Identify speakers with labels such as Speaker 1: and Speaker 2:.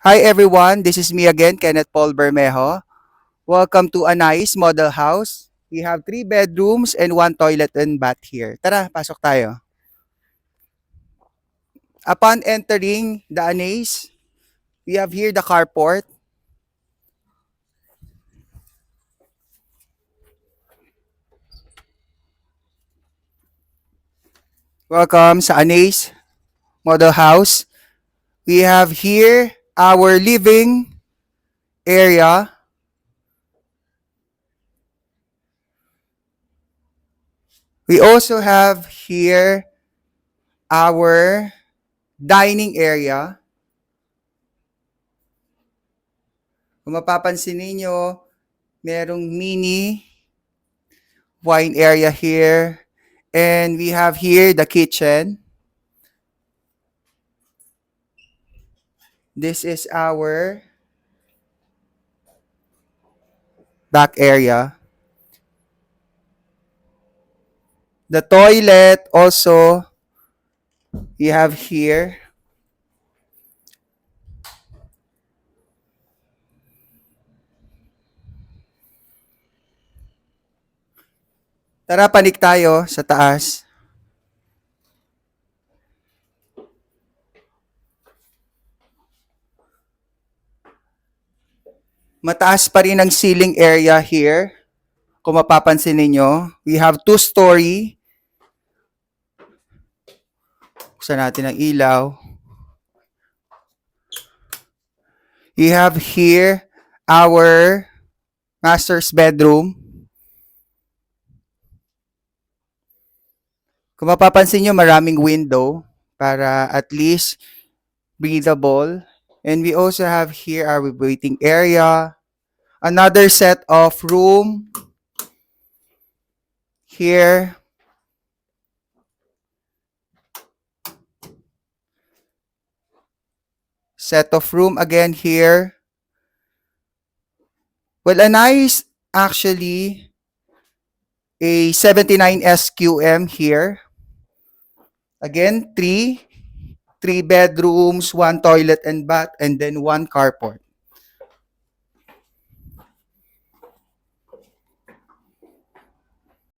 Speaker 1: Hi everyone, this is me again, Kenneth Paul Bermejo. Welcome to a nice model house. We have 3 bedrooms and 1 toilet and bath here. Tara, pasok tayo. Upon entering the Anais, we have here the carport. Welcome sa Anais Model House. We have here our living area. We also have here our dining area. Kung mapapansin ninyo, merong mini wine area here. And we have here the kitchen. This is our back area. The toilet also we have here. Tara, panik tayo sa taas. Mataas pa rin ang ceiling area here. Kung mapapansin ninyo, we have 2-story. Buksan natin ang ilaw. We have here our master's bedroom. Kung mapapansin nyo, maraming window para at least breathable. And we also have here our waiting area. Another set of room here. Set of room again here. Well, a nice actually a 79 SQM here. Again, three bedrooms, 1 toilet and bath, and then 1 carport.